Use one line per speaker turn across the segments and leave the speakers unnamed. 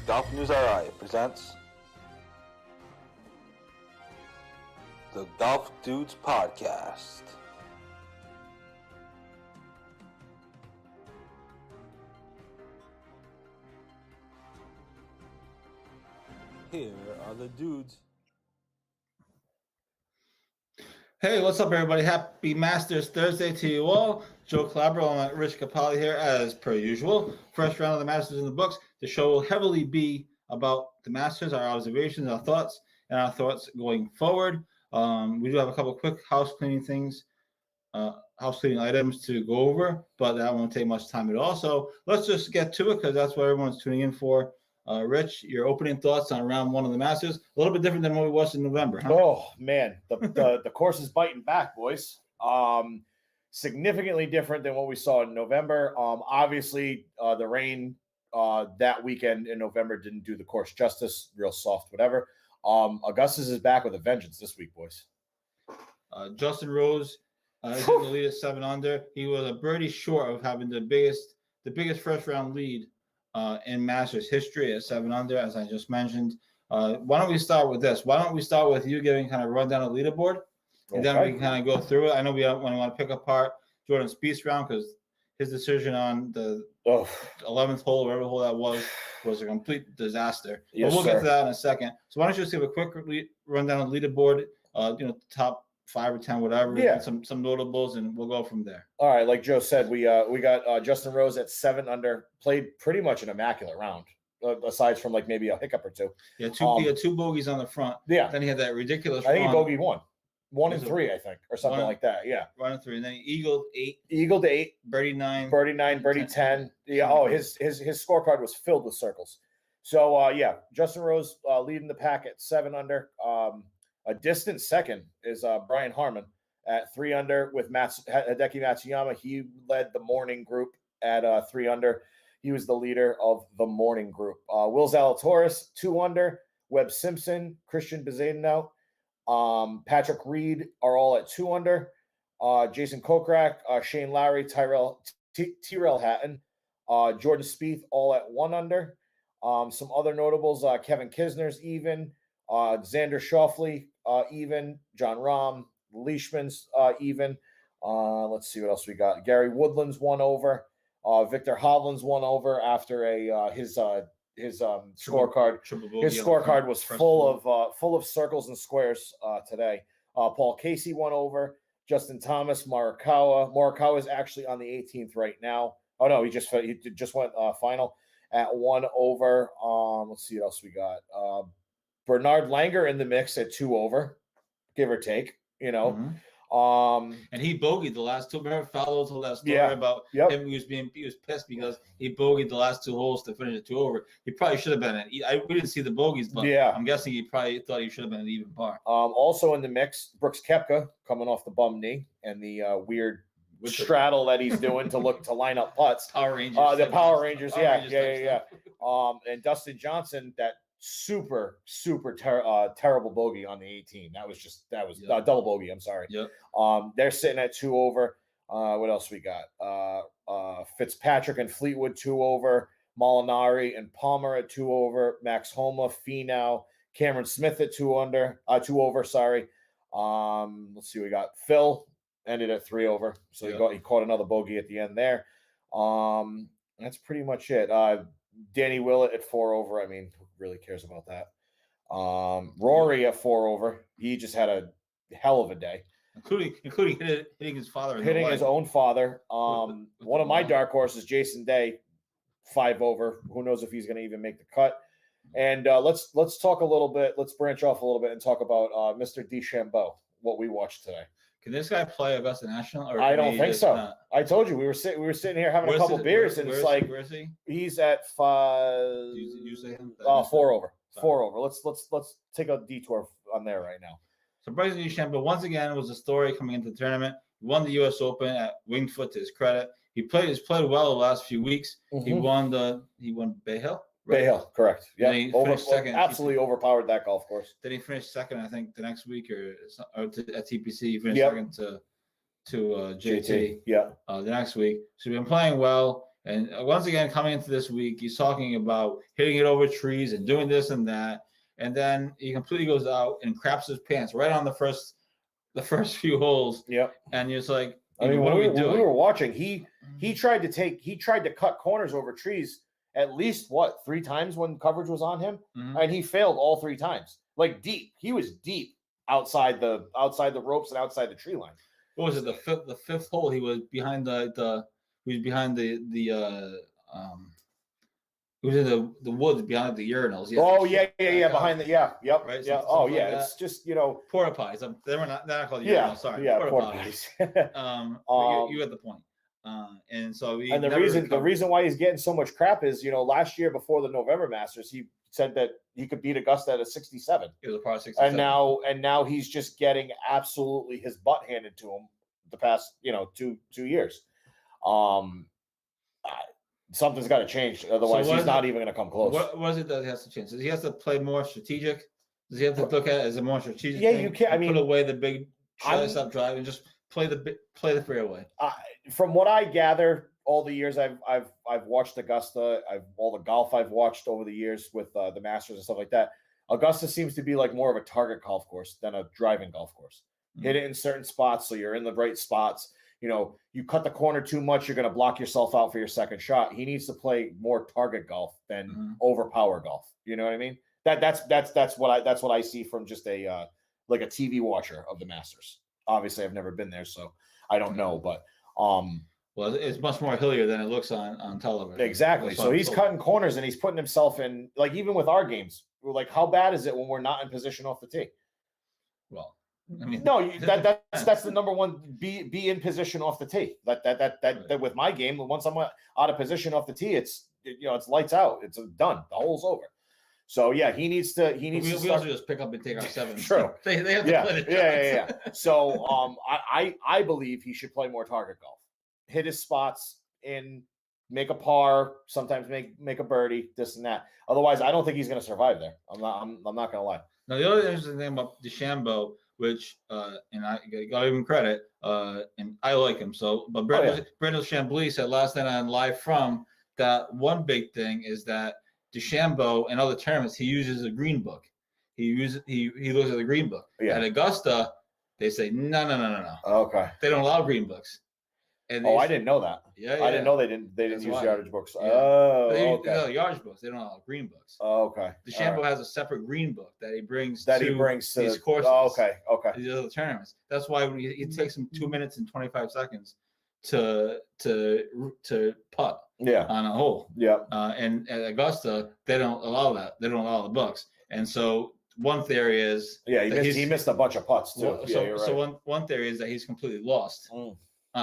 Golf News RI presents the Golf Dudes Podcast. Here are the dudes.
Hey, what's up, everybody? Happy Masters Thursday to you all. Joe Calabro and Rich Capali here, as per usual. First round of the Masters in the books. The show will heavily be about the Masters, our observations, our thoughts, and our thoughts going forward. We do have a couple quick house cleaning items to go over, but that won't take much time at all. So let's just get to it because that's what everyone's tuning in for. Rich, your opening thoughts on round one of the Masters, a little bit different than what we watched in November, huh?
Oh, man, the course is biting back, boys. Significantly different than what we saw in November. Obviously, the rain that weekend in November didn't do the course justice, real soft, whatever. Augustus is back with a vengeance this week, boys.
Justin Rose is in the lead at 7 under. He was a birdie short of having the biggest first round lead in Masters history at 7 under, as I just mentioned. Why don't we start with this? Why don't we start with you giving kind of run down the leaderboard, and then we can kind of go through it. I know we want to pick apart Jordan Spieth's round because his decision on the 11th hole, whatever hole that was a complete disaster.
Yes,
but we'll
sir.
get to that in a second. So why don't you just give a quick run down the leaderboard, top 5 or 10, whatever,
Yeah.
and some notables, and we'll go from there.
All right, like Joe said, we got Justin Rose at 7 under, played pretty much an immaculate round, aside from like maybe a hiccup or two.
Yeah, he had 2 bogeys on the front.
Yeah,
Then he had that ridiculous
I think he
run.
bogeyed one and 3, I think, or something like that. Yeah,
Run and 3, and then he eagled 8,
eagle to 8,
birdie 9,
birdie 9, birdie 10. Yeah. Oh, his scorecard was filled with circles. So yeah, Justin Rose leading the pack at 7 under. A distant second is Brian Harmon at 3 under with Hideki Matsuyama. He led the morning group at 3 under. He was the leader of the morning group. Will Zalatoris 2 under. Webb Simpson, Christian Bezuidenhout, Patrick Reed are all at 2 under. Jason Kokrak, Shane Lowry, Tyrell Hatton, Jordan Spieth all at 1 under. Some other notables: Kevin Kisner's even, Xander Schauffele even, John Rahm, Leishman's even. Let's see what else we got. Gary Woodland's 1 over. Victor Hovland's 1 over after his scorecard. His scorecard was full of circles and squares today. Paul Casey 1 over. Justin Thomas, Morikawa is actually on the 18th right now. Oh no, he just went final at 1 over. Let's see what else we got. Bernard Langer in the mix at 2 over, give or take.
Mm-hmm. And he bogeyed the last 2. Remember Fallow told that story about him. He was pissed because he bogeyed the last 2 holes to finish at 2 over. He probably should have been we didn't see the bogeys, but I'm guessing he probably thought he should have been an even par.
Also in the mix, Brooks Koepka coming off the bum knee and the weird straddle that he's doing to line up putts.
Power Rangers.
The Power Rangers. Yeah. And Dustin Johnson, that super terrible bogey on the 18. That was double bogey. I'm sorry.
Yep.
They're sitting at 2 over. What else we got? Fitzpatrick and Fleetwood 2 over. Molinari and Palmer at 2 over. Max Homa, Finau, Cameron Smith at 2 over. Sorry. Let's see. We got Phil ended at 3 over. So he caught another bogey at the end there. That's pretty much it. Danny Willett at 4 over. I mean, who really cares about that? Rory at 4 over. He just had a hell of a day,
including hitting his father,
hitting his own father. One of my dark horses, Jason Day, 5 over. Who knows if he's going to even make the cut? And let's talk a little bit. Let's branch off a little bit and talk about Mr. DeChambeau, what we watched today.
Can this guy play Augusta National? Or
I don't think so. Not? I told you we were sitting here having a couple beers, and it's like
where is he?
He's at 5.
You say him?
4 over. 4 over. Let's take a detour on there right now.
So Bryson DeChambeau once again was a story coming into the tournament. He won the U.S. Open at Winged Foot to his credit. He's played well the last few weeks. Mm-hmm. He won Bay Hill.
Right? Bay Hill, correct. Yeah,
second.
Absolutely overpowered that golf course.
Then he finished second, I think, the next week at TPC. He finished second to JT.
Yeah.
The next week. So he's been playing well. And once again, coming into this week, he's talking about hitting it over trees and doing this and that. And then he completely goes out and craps his pants right on the first few holes.
Yep.
And you're just like,
I mean,
what are we
when
doing?
we were watching, he tried to cut corners over trees at least 3 times when coverage was on him, and he failed all 3 times. Like deep, he was deep outside the ropes and outside the tree line.
What was it? The fifth hole, he was behind the he was in the woods behind the urinals.
Behind the yep,
Right,
yeah.
something like that.
It's just
porta potties. They're not called
yeah,
urinals. Sorry,
yeah,
porta potties.
potties.
You get the point. And so
And the reason why he's getting so much crap is, last year before the November Masters, he said that he could beat Augusta at a 67.
It was a par 67.
And now he's just getting absolutely his butt handed to him the past, 2 years. Something's got to change, otherwise he's not even going to come close.
What is it that he has to change? Does he have to play more strategic? Does he have to look at it as a more strategic?
Yeah,
thing?
you can't. I mean,
put away the big stop drive and just play the fairway.
From what I gather, all the years I've watched Augusta, all the golf I've watched over the years with the Masters and stuff like that, Augusta seems to be like more of a target golf course than a driving golf course. Mm-hmm. Hit it in certain spots, so you're in the right spots. You cut the corner too much, you're going to block yourself out for your second shot. He needs to play more target golf than overpower golf. You know what I mean? That's what I see from just a like a TV watcher of the Masters. Obviously, I've never been there, so I don't know, but
well, it's much more hillier than it looks on television.
Exactly. So he's cutting corners and he's putting himself in, like, even with our games, we're like, how bad is it when we're not in position off the tee?
Well, I mean,
no, that's the number one. Be in position off the tee. That with my game, once I'm out of position off the tee, it's lights out. It's done. The hole's over. So yeah, he needs to. We
also just pick up and take our 7.
True.
they have to play the
yeah. So I believe he should play more target golf. Hit his spots in, make a par, sometimes make a birdie, this and that. Otherwise, I don't think he's going to survive there. I'm not going to lie.
Now the other interesting thing about DeChambeau, which and I got to give him credit, and I like him. So, but Brendan Chambly said last night on Live From that one big thing is that DeChambeau in other tournaments he uses a green book. He looks at the green book.
Yeah.
At Augusta, they say no.
Okay.
They don't allow green books. And
I didn't know that.
Yeah,
I didn't know they didn't
That's
use
why.
yardage books.
Yeah.
Oh,
They
okay.
yardage books. They don't allow green books.
Oh, okay.
DeChambeau has a separate green book that he brings
to
these courses.
Oh, okay.
These other tournaments. That's why when it takes him 2 minutes and 25 seconds to putt on a hole.
Yeah.
And at Augusta, they don't allow that. They don't allow the books. And so one theory is
he missed a bunch of putts too.
So one theory is that he's completely lost on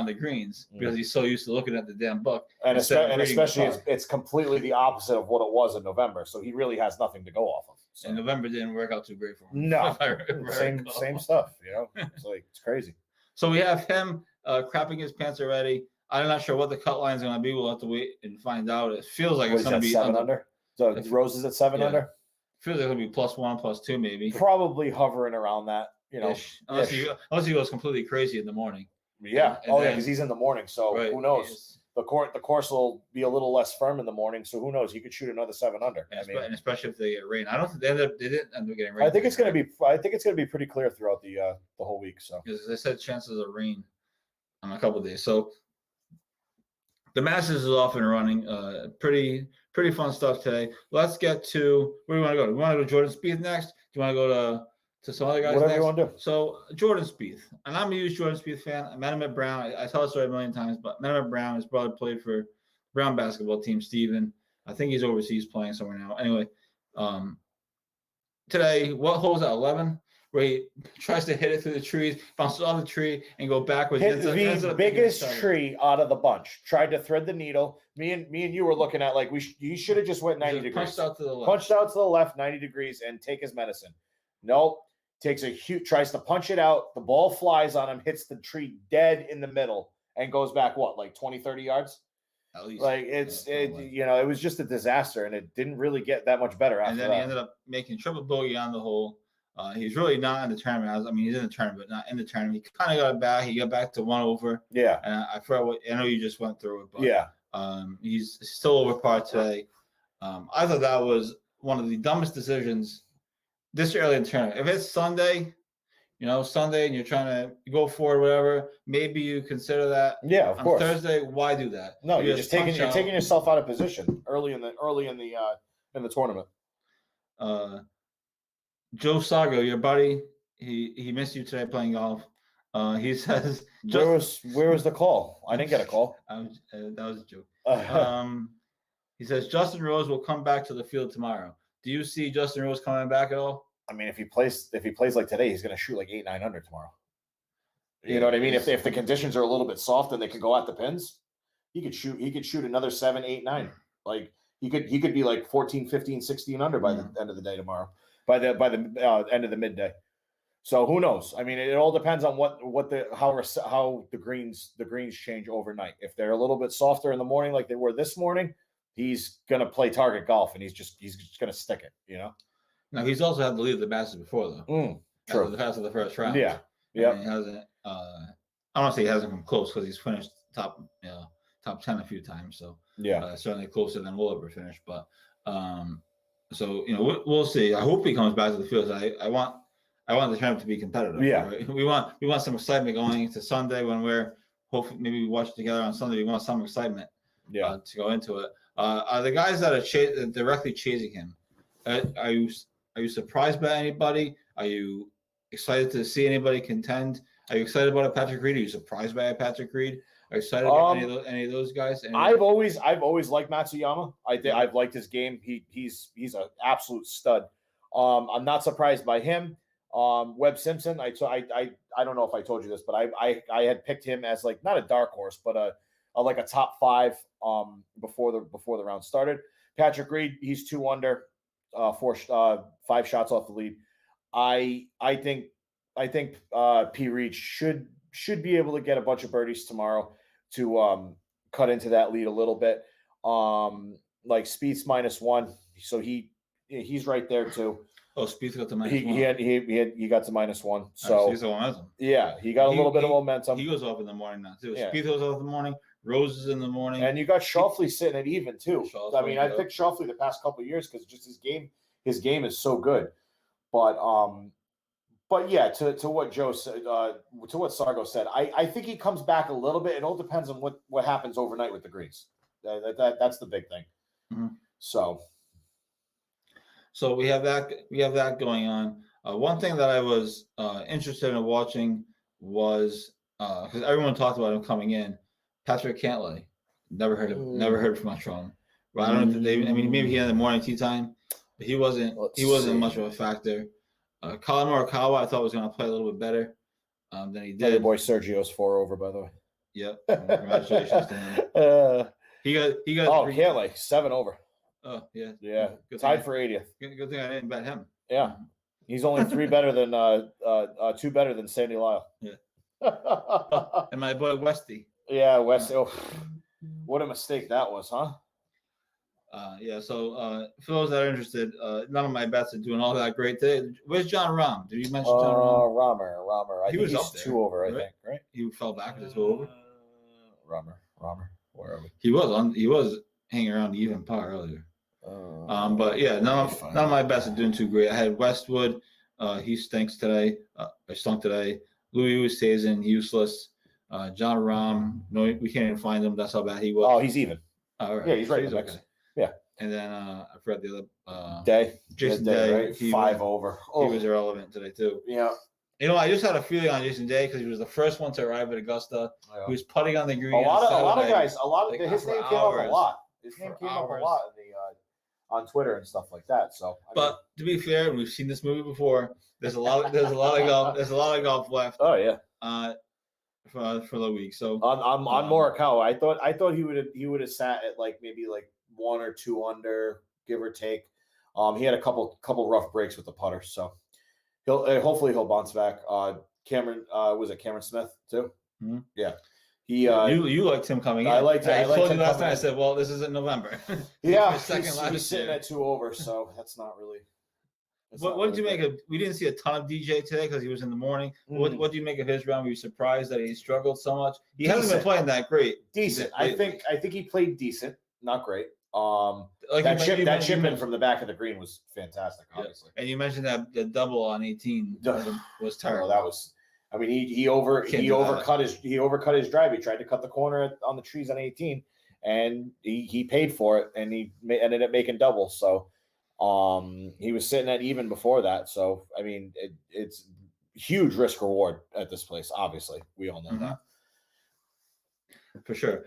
the greens because he's so used to looking at the damn book.
And especially it's completely the opposite of what it was in November. So he really has nothing to go off of. So.
And November didn't work out too great for him.
No, same stuff. It's crazy.
So we have him crapping his pants already. I'm not sure what the cut line is going to be. We'll have to wait and find out. It feels like it's going to be
7 under. So Rose is at 7 under.
Feels like it'll be +1, +2, maybe.
Probably hovering around that.
Unless he goes completely crazy in the morning.
Yeah. Because he's in the morning. So who knows? The course will be a little less firm in the morning. So who knows? He could shoot another 7 under.
And especially if they get rain. I don't think they didn't end up getting rain.
I think it's going to be pretty clear throughout the whole week. So
because I said chances of rain on a couple of days. So the Masters is off and running. Pretty fun stuff today. Let's get to where do you want to go? Do you want to go to Jordan Spieth next? Do you want to go to some other guys
whatever
next?
you want to do.
So Jordan Spieth, and I'm a huge Jordan Spieth fan. I met him at Brown. I tell the story a million times, but met him at Brown. His brother played for Brown basketball team, Steven. I think he's overseas playing somewhere now. Anyway, today, what hole is that? 11? Where he tries to hit it through the trees, bounces off the tree, and go backwards.
Hit the biggest tree out of the bunch. Tried to thread the needle. Me and you were looking at like he should have just went 90 degrees.
Punched out to the left.
Punched out to the left 90 degrees and take his medicine. Nope. Tries to punch it out. The ball flies on him, hits the tree dead in the middle, and goes back like 20, 30 yards?
At least.
Like it was just a disaster, and it didn't really get that much better after that.
And then he ended up making triple bogey on the hole. He's really not in the tournament. He's in the tournament, but not in the tournament. He kind of got back. He got back to 1 over.
Yeah.
And I forgot I know you just went through it, but
yeah.
He's still over par today. I thought that was one of the dumbest decisions this early in the tournament. If it's Sunday, Sunday, and you're trying to go for it, whatever, maybe you consider that.
Yeah, of
On
course.
Thursday, why do that?
No,
You
you're just taking
punch out.
yourself out of position early in the tournament.
Joe Sago, your buddy, he missed you today playing golf. He says,
Where was the call? I didn't get a call.
that was a joke. He says Justin Rose will come back to the field tomorrow. Do you see Justin Rose coming back at all?
I mean, if he plays like today, he's going to shoot like 8-9 under tomorrow. You know what I mean? If the conditions are a little bit soft and they can go at the pins, he could shoot another 7, 8, 9. Like he could be like 14, 15, 16 under by the end of the day tomorrow. By the end of the midday. So who knows? I mean, it all depends on how the greens change overnight. If they're a little bit softer in the morning, like they were this morning, he's gonna play target golf and he's just gonna stick it.
Now he's also had to leave the Masters before though.
True.
The past of the first round.
Yeah. Yeah.
He hasn't. I don't want to say he hasn't come close because he's finished top 10 a few times. So
yeah,
certainly closer than we'll ever finish. But so we'll see. I hope he comes back to the field. I want the tournament to be competitive.
Yeah.
Right? We want some excitement going into Sunday when we're hopefully maybe we watch it together on Sunday. We want some excitement.
Yeah.
To go into it. Are the guys that are directly chasing him? Are you surprised by anybody? Are you excited to see anybody contend? Are you excited about a Patrick Reed? Are you surprised by a Patrick Reed? Are you excited about any of those guys?
I've always liked Matsuyama. I've liked his game. He's an absolute stud. I'm not surprised by him. Webb Simpson. I don't know if I told you this, but I had picked him as like not a dark horse, but a top 5 before the round started. Patrick Reed, he's 2 under, 5 shots off the lead. I think P. Reed should be able to get a bunch of birdies tomorrow to cut into that lead a little bit. Like Spieth's -1, so he's right there too.
Oh, Spieth got to -1.
He got to -1. So
so he's the momentum.
Yeah, he got a little bit of momentum.
He goes off in the morning now too.
Yeah.
Spieth goes off in the morning. Rose is in the morning.
And you got Schauffele sitting at even too.
Schauffele,
I mean, I picked Schauffele the past couple of years because just his game is so good. But yeah, to what Joe said, to what Sargo said, I think he comes back a little bit. It all depends on what happens overnight with the greens. That's the big thing.
Mm-hmm.
So
we have that going on. One thing that I was interested in watching was because everyone talked about him coming in, Patrick Cantlay. Never heard from much from him. But I don't know if maybe he had the morning tee time, but he wasn't much of a factor. Colin Morikawa, I thought was going to play a little bit better than he did.
Your boy Sergio's 4 over, by the way.
Yep. Congratulations to him. He got.
Oh, Cantlay 7 over.
Oh yeah.
Yeah.
Good
Tied for 80th.
Good thing I didn't bet him.
Yeah. He's only 3 better than 2 better than Sandy Lyle.
Yeah. And my boy Westy.
Yeah, Westy. Oh, what a mistake that was, huh?
Yeah, so for those that are interested, none of my bets are doing all that great today. Where's John Rahm? Did you mention John Rahm?
Romer.
He was up there,
2 over,
right?
I think, right?
He fell back to 2 over.
Romer. Where are we?
He was hanging around the even par earlier. But yeah, none of my bets are doing too great. I had Westwood. He stinks today. I stunk today. Louis Oosthuizen, useless. John Rahm. No, we can't even find him. That's how bad he was.
Oh, he's even.
All right.
Yeah, he's right.
Okay.
Yeah.
And then I forgot the other
Day.
Jason Day.
Right? 5 over.
He was irrelevant today too.
Yeah.
I just had a feeling on Jason Day because he was the first one to arrive at Augusta.
Yeah.
He was putting on the green.
A lot of guys. His
for
name came up a
hours.
lot. His name came up a
hours.
lot in on Twitter and stuff like that. So,
But to be fair, and we've seen this movie before. There's a lot of golf. There's a lot of golf left.
Oh yeah.
For the week. So
on Morikawa, I thought he would have sat at maybe 1 or 2 under, give or take. He had a couple rough breaks with the putter, so hopefully he'll bounce back. Cameron was it Cameron Smith too?
Mm-hmm.
Yeah. He
you liked him coming in.
I liked
I
liked
told
him
you last
coming
time.
in.
I said, well, this isn't November.
Yeah,
second
he's
last
sitting
year.
at 2 over, so that's not really. It's
What
not
did you
really
make of? We didn't see a ton of DJ today because he was in the morning. What do you make of his round? Were you surprised that he struggled so much? He hasn't been
Decent.
playing that great.
decent. I think he played decent, not great.
Like
That
you
chip in
mentioned-
from the back of the green was fantastic.
Yeah.
Obviously,
And you mentioned that the double on 18 was terrible.
that was. I mean, he overcut his drive. He tried to cut the corner on the trees on 18, and he paid for it, and he ended up making double. So, he was sitting at even before that. So, I mean, it's huge risk reward at this place. Obviously, we all know that.
For sure.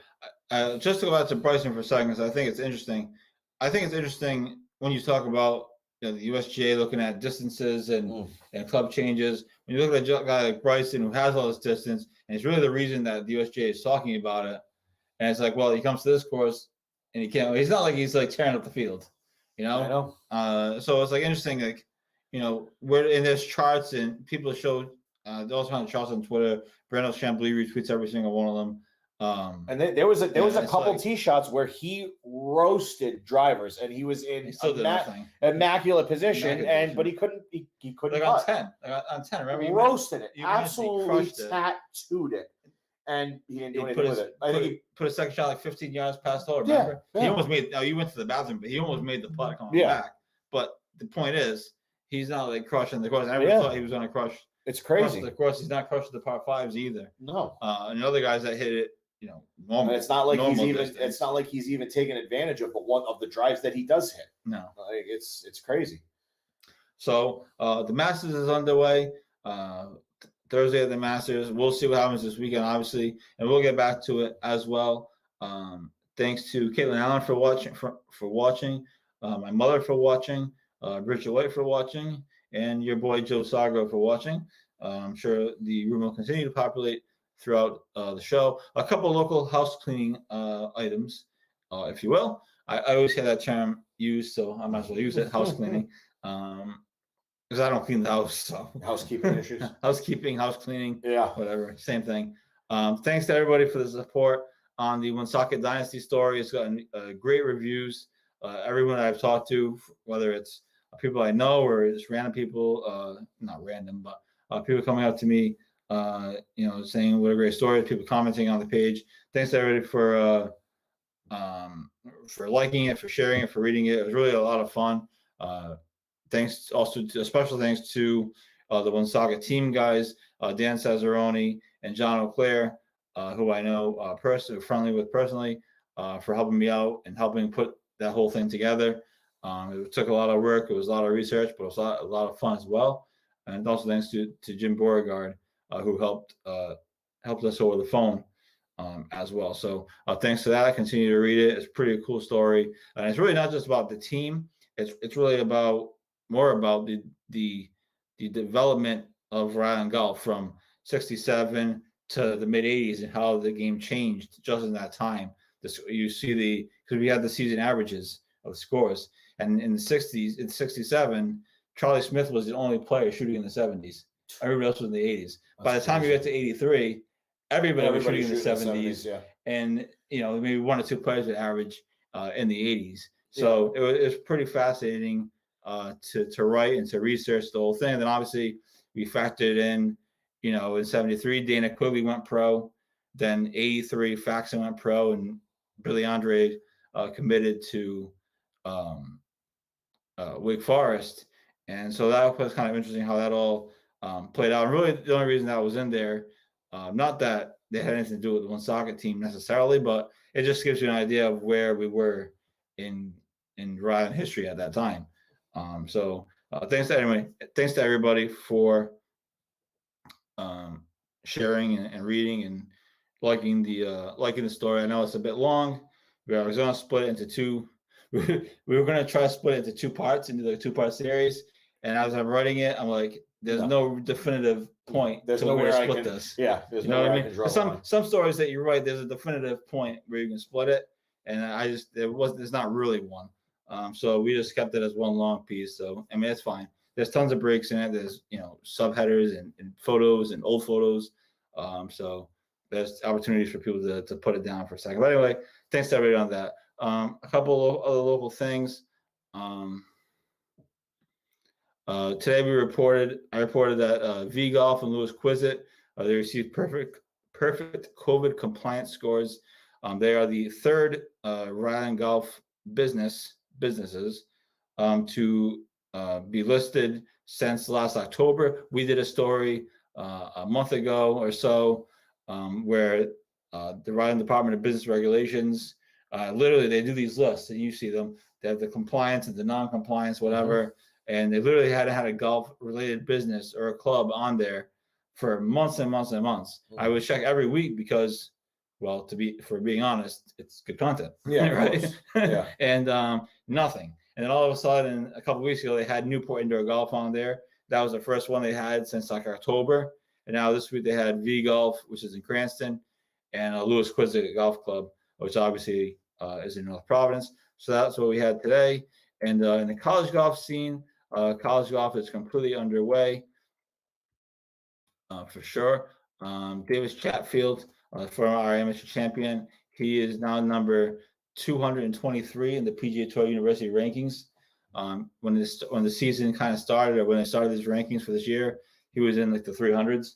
Just to go back to pricing for a second, because I think it's interesting. I think it's interesting when you talk about the USGA looking at distances and club changes. When you look at a guy like Bryson who has all this distance, and it's really the reason that the USGA is talking about it. And it's like, well, he comes to this course and he can't. He's not like he's like tearing up the field,
I know.
So it's like interesting, like where in there's charts and people show those kind of charts on Twitter. Brandon Chambly retweets every single one of them.
And there was a couple
like,
tee shots where he roasted drivers, and he was in immaculate position, but he couldn't
like
cut.
on 10, remember?
He roasted it,
you
absolutely
crushed it.
tattooed it, and he didn't do
He
anything with it. I think he
put a second shot like 15 yards past hole. Remember?
Yeah.
He almost made. You went to the bathroom, but he almost made the putt coming back. But the point is, he's not like crushing the course. I never thought he was going to crush.
It's crazy.
The course, he's not crushing the par fives either.
No.
And the other guys that hit it, normal.
And it's not like he's even.
Distance.
It's not like he's even taking advantage of the drives that he does hit.
No.
Like it's crazy.
So the Masters is underway. Thursday at the Masters. We'll see what happens this weekend, obviously, and we'll get back to it as well. Thanks to Caitlin Allen for watching, my mother for watching, Richard White for watching, and your boy Joe Sagro for watching. I'm sure the room will continue to populate throughout the show. A couple of local house cleaning items, if you will. I always hear that term used, so I might as well use it. House cleaning. Because I don't clean the house, so
housekeeping issues,
house cleaning,
yeah,
whatever, same thing. Thanks to everybody for the support on the Woonsocket Dynasty story. It's gotten great reviews. Everyone I've talked to, whether it's people I know or just random people, not random, but people coming up to me, saying what a great story. People commenting on the page. Thanks to everybody for liking it, for sharing it, for reading it. It was really a lot of fun. Thanks also to special thanks to the Woonsocket team guys, Dan Cesaroni and John O'Clair, who I know friendly with personally, for helping me out and helping put that whole thing together. It took a lot of work. It was a lot of research, but it was a lot of fun as well. And also thanks to Jim Beauregard, who helped us over the phone as well. So thanks to that. I continue to read it. It's a pretty cool story, and it's really not just about the team. It's really more about the development of Rhode Island golf from '67 to the mid '80s and how the game changed just in that time. You see because we had the season averages of scores, and in the '60s, in '67, Charlie Smith was the only player shooting in the '70s. Everybody else was in the '80s. By the time you get to '83, everybody was shooting in the '70s,
yeah.
And maybe one or two players would average in the '80s. So it was pretty fascinating to write and to research the whole thing. And then obviously we factored in, in '73, Dana Quigley went pro. Then '83, Faxon went pro, and Billy Andre committed to Wake Forest. And so that was kind of interesting how that all played out. And really, the only reason that was in there, not that they had anything to do with the Woonsocket team necessarily, but it just gives you an idea of where we were in Rhode Island history at that time. So thanks to everybody for sharing and reading and liking the story. I know it's a bit long. We was going to split it into two. We were going to try to split it into two parts, into the two-part series. And as I'm writing it, I'm like, there's no definitive point.
There's
to
nowhere
where to
I
split
can.
this.
Yeah, there's
You know what
nowhere
I
I
mean?
can draw the line.
Some stories that you're right. There's a definitive point where you can split it, and there's not really one. So we just kept it as one long piece. So I mean, it's fine. There's tons of breaks in it. There's subheaders and photos and old photos. So there's opportunities for people to put it down for a second. But anyway, thanks to everybody on that. A couple of other local things. Today I reported that V Golf and Lewis Quizzit, they received perfect COVID compliance scores. They are the third Rhode Island golf businesses to be listed since last October. We did a story a month ago or so where the Rhode Island Department of Business Regulations, literally they do these lists and you see them. They have the compliance and the non-compliance, whatever, and they literally hadn't had a golf-related business or a club on there for months and months and months. I would check every week because, well, for being honest, it's good content.
Yeah,
right.
Yeah.
And nothing. And then all of a sudden, a couple of weeks ago, they had Newport Indoor Golf on there. That was the first one they had since like October. And now this week they had V Golf, which is in Cranston, and Lewis Quizzit Golf Club, which obviously is in North Providence. So that's what we had today. And in the college golf scene, college golf is completely underway for sure. Davis Chatfield, former our amateur champion, he is now number 223 in the PGA Tour University rankings. When the season kind of started, or when they started these rankings for this year, he was in like the 300s.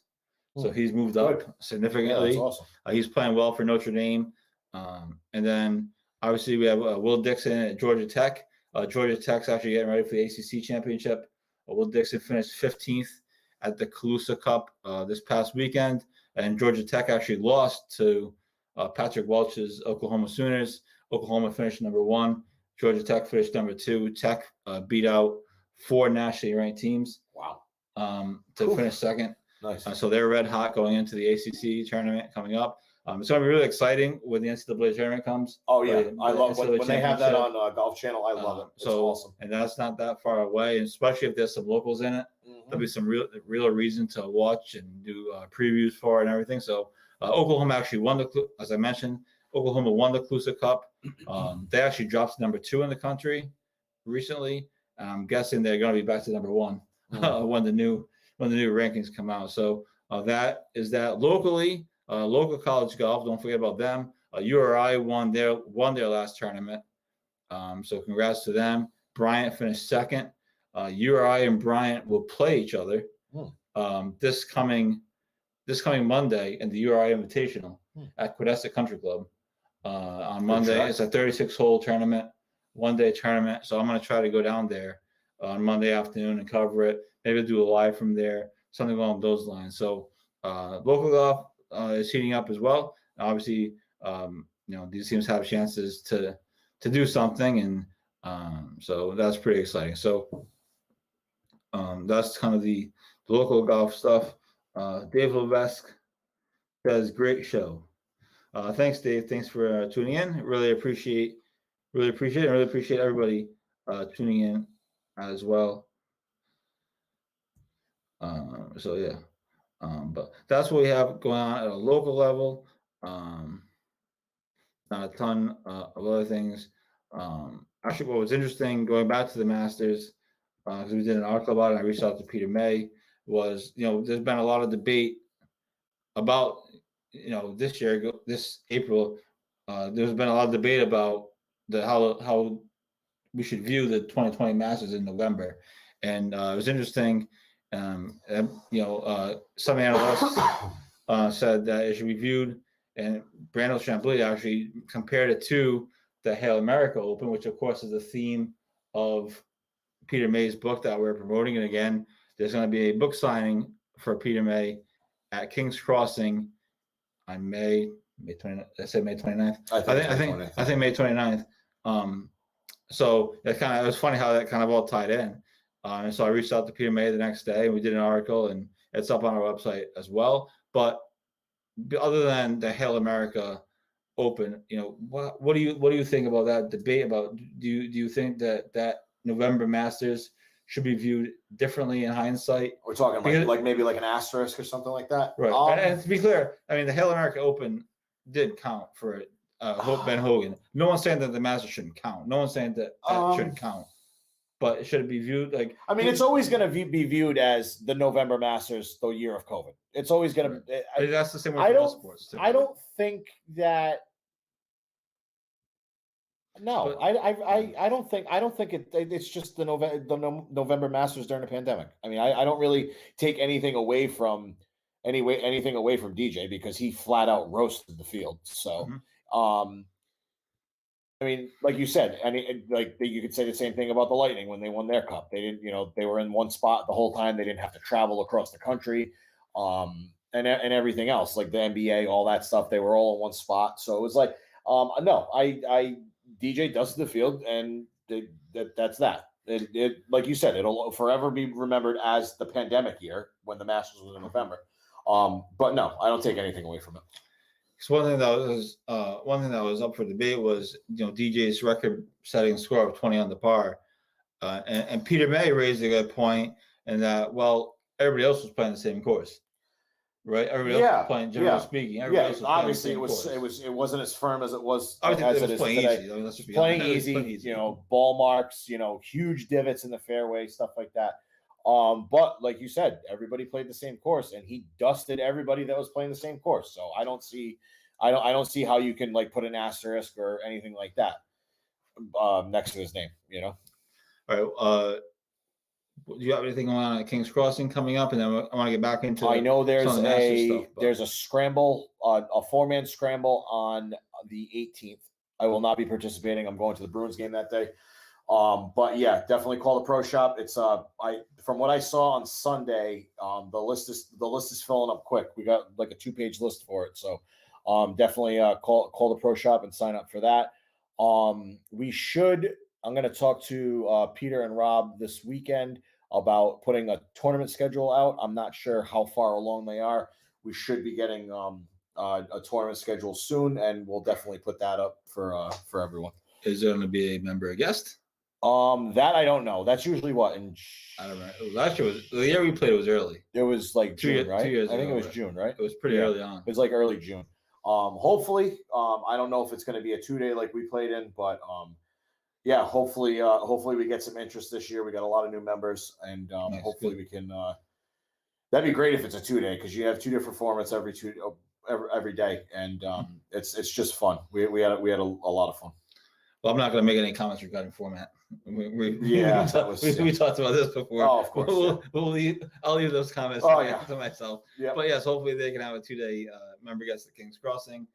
So he's moved up significantly.
Yeah, that's awesome.
He's playing well for Notre Dame. And then obviously we have Will Dixon at Georgia Tech. Georgia Tech's actually getting ready for the ACC championship. Will Dixon finished 15th at the Calusa Cup this past weekend, and Georgia Tech actually lost to Patrick Welch's Oklahoma Sooners. Oklahoma finished number 1. Georgia Tech finished number 2. Tech beat out 4 nationally ranked teams.
Wow.
To finish second.
Nice.
So they're red hot going into the ACC tournament coming up. It's going to be really exciting when the NCAA tournament comes.
Oh yeah, I love
NCAA
when they have that
championship.
on Golf Channel. I love it. It's
So
awesome.
and that's not that far away, and especially if there's some locals in it, there'll be some real reason to watch and do previews for it and everything. So Oklahoma actually won as I mentioned, Oklahoma won the Calusa Cup. They actually dropped to number 2 in the country recently. I'm guessing they're going to be back to number 1 when the new rankings come out. So that is that locally. Local college golf, don't forget about them. URI won their last tournament. So congrats to them. Bryant finished second. URI and Bryant will play each other this coming Monday in the URI Invitational at Quidesta Country Club on Monday. It's a 36-hole tournament, one-day tournament. So I'm going to try to go down there on Monday afternoon and cover it. Maybe do a live from there, something along those lines. So local golf is heating up as well. Obviously, these teams have chances to do something, and so that's pretty exciting. So that's kind of the local golf stuff. Dave Levesque says, great show. Thanks, Dave. Thanks for tuning in. Really appreciate it. And really appreciate everybody tuning in as well. So yeah. But that's what we have going on at a local level. Not a ton of other things. Actually, what was interesting going back to the Masters, because we did an article about it, and I reached out to Peter May, was, there's been a lot of debate about, this April, there's been a lot of debate about how we should view the 2020 Masters in November. And it was interesting. Some analysts said that it should be viewed, and Brandel Chambly actually compared it to the Hail America Open, which of course is the theme of Peter May's book that we're promoting. And again, there's going to be a book signing for Peter May at King's Crossing on May 29th. I said May 29th. I think May 29th. So it was funny how that kind of all tied in. And so I reached out to Peter May the next day, and we did an article, and it's up on our website as well. But other than the Hail America Open, what do you think about that debate? About do you think that November Masters should be viewed differently in hindsight?
We're talking like maybe like an asterisk or something like that,
right? And to be clear, I mean the Hail America Open did count for Ben Hogan. No one's saying that the Masters shouldn't count. No one's saying that shouldn't count. But should it be viewed like?
I mean, it's always going to be viewed as the November Masters, the year of COVID. It's always going to.
Right. That's the same way for all sports too.
I don't think that. No,
But-
I don't think it's just the November Masters during the pandemic. I mean, I don't really take anything away from DJ because he flat out roasted the field. So, I mean, like you said, you could say the same thing about the Lightning when they won their cup. They didn't, they were in one spot the whole time. They didn't have to travel across the country, and everything else, like the NBA, all that stuff. They were all in one spot. So it was like, no, I DJ dusted the field, and that's that. It like you said, it'll forever be remembered as the pandemic year when the Masters was in November. But no, I don't take anything away from it.
So one thing that was up for debate was DJ's record-setting score of 20 on the par, and Peter May raised a good point in that everybody else was playing the same course, right? Everybody else was playing, generally speaking. Everybody else was
obviously it wasn't as firm as it was as it is today.
Easy. I mean, let's just be
playing
honest.
easy, ball marks, huge divots in the fairway, stuff like that. But like you said, everybody played the same course, and he dusted everybody that was playing the same course. So I don't see how you can like put an asterisk or anything like that next to his name.
All right. Do you have anything going on at King's Crossing coming up? And then I want to get back into.
I know there's
some of the Masters stuff,
there's a scramble, a 4-man scramble on the 18th. I will not be participating. I'm going to the Bruins game that day. But yeah, definitely call the pro shop. It's from what I saw on Sunday, the list is filling up quick. We got like a 2-page list for it. So definitely call the pro shop and sign up for that. I'm going to talk to Peter and Rob this weekend about putting a tournament schedule out. I'm not sure how far along they are. We should be getting a tournament schedule soon, and we'll definitely put that up for everyone.
Is there going to be a member, a guest?
That I don't know. That's usually what
I don't know. Last year the year we played. It was early.
It was like June, right?
2 years
I think
ago,
it was
right?
June, right?
It was pretty early on.
It was like early June. Hopefully, I don't know if it's going to be a 2-day like we played in, but yeah, hopefully we get some interest this year. We got a lot of new members, and
Nice,
hopefully
good.
we can. That'd be great if it's a 2-day because you have 2 different formats every day, and it's just fun. We had a lot of fun.
Well, I'm not going to make any comments regarding format. We talked about this before.
Oh, of course.
I'll leave those comments to myself.
Yeah.
But yes, hopefully they can have a 2-day member guest at King's Crossing.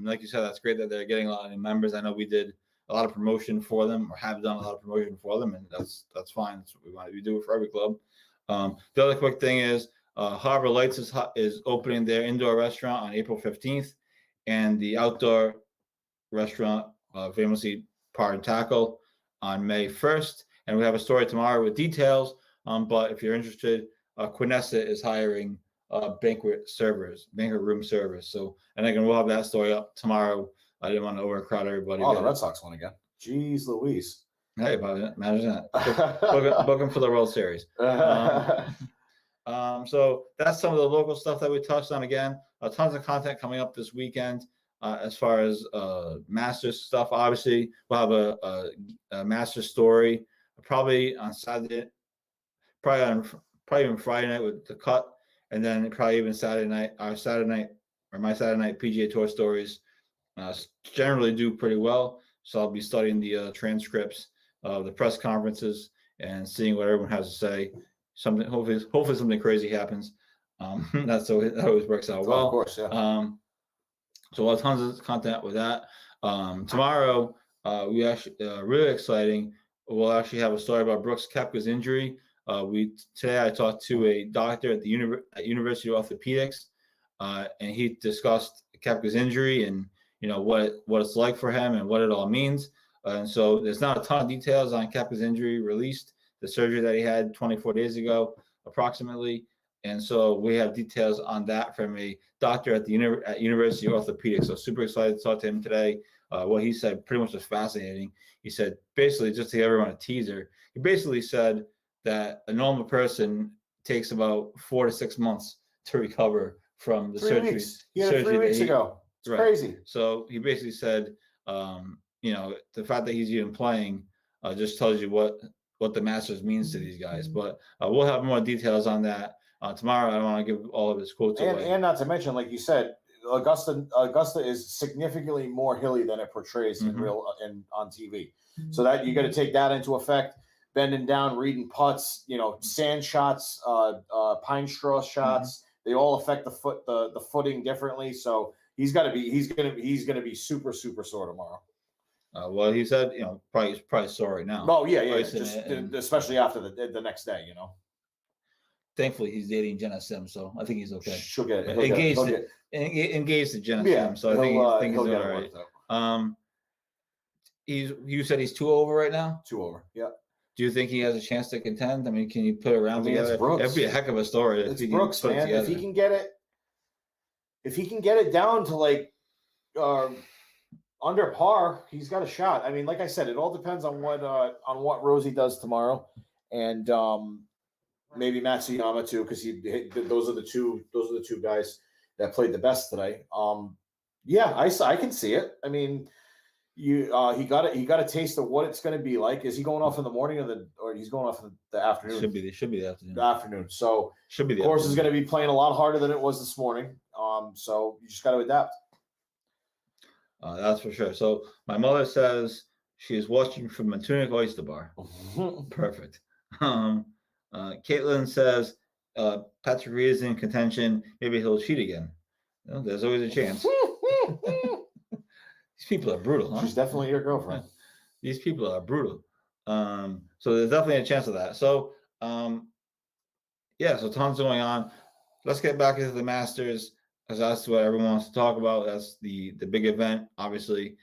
Like you said, that's great that they're getting a lot of new members. I know we did a lot of promotion for them, or have done a lot of promotion for them, and that's fine. That's what we want to do it for every club. The other quick thing is Harbor Lights is opening their indoor restaurant on April 15th, and the outdoor restaurant, famously Par and Tackle, on May 1st. And we have a story tomorrow with details. But if you're interested, Quinessa is hiring banquet room servers. So, and again, we'll have that story up tomorrow. I didn't want to overcrowd everybody.
Oh, the Red Sox won again. Jeez Louise.
Hey, imagine that. Book them for the World Series. So that's some of the local stuff that we touched on. Again, tons of content coming up this weekend. As far as Masters stuff, obviously we'll have a Masters story probably on Saturday, probably even Friday night with the cut, and then probably even Saturday night. My Saturday night PGA Tour stories generally do pretty well. So I'll be studying the transcripts of the press conferences and seeing what everyone has to say. Hopefully something crazy happens. That always works out well.
Of course, yeah.
So we'll have tons of content with that. Tomorrow, we actually really exciting. We'll actually have a story about Brooks Koepka's injury. Today I talked to a doctor at the University of Orthopedics, and he discussed Koepka's injury and what it's like for him and what it all means. And so there's not a ton of details on Koepka's injury released, the surgery that he had 24 days ago, approximately. And so we have details on that from a doctor at the University of Orthopedics. So super excited to talk to him today. What he said pretty much was fascinating. He said, basically, just to give everyone a teaser, he basically said that a normal person takes about 4 to 6 months to recover from the
3
surgery.
weeks. He had it 3 weeks ago. It's crazy.
So he basically said, the fact that he's even playing just tells you what the Masters means to these guys. But we'll have more details on that tomorrow. I don't want to give all of his quotes away.
And not to mention, like you said, Augusta is significantly more hilly than it portrays in on TV. So that you got to take that into effect. Bending down, reading putts, sand shots, pine straw shots. They all affect the footing differently. So he's gonna be super sore tomorrow.
Well, he said, probably sore right now.
Oh yeah. Especially after the next day,
Thankfully, he's dating Jenna Sims, so I think he's okay.
She'll get it.
Engaged to Jenna Sims, so I think he's all right. You said he's 2 over right now.
2 over. Yeah.
Do you think he has a chance to contend? I mean, can you put it around together? That'd be a heck of a story.
It's Brooks, man. If he can get it down to like under par, he's got a shot. I mean, like I said, it all depends on what Rosie does tomorrow, and maybe Matsuyama too, because those are the two guys that played the best today. Yeah, I can see it. I mean, he got a taste of what it's going to be like. Is he going off in the morning or he's going off in the afternoon?
Should be the afternoon.
The afternoon. So
should be the
course is going to be playing a lot harder than it was this morning. So you just got to adapt.
That's for sure. So my mother says she is watching from Matunic Oyster Bar. Perfect. Caitlin says Patrick Reed is in contention. Maybe he'll cheat again. There's always a chance. These people are brutal, huh?
She's definitely your girlfriend.
These people are brutal. So there's definitely a chance of that. So, so tons going on. Let's get back into the Masters, because that's what everyone wants to talk about. That's the big event, obviously.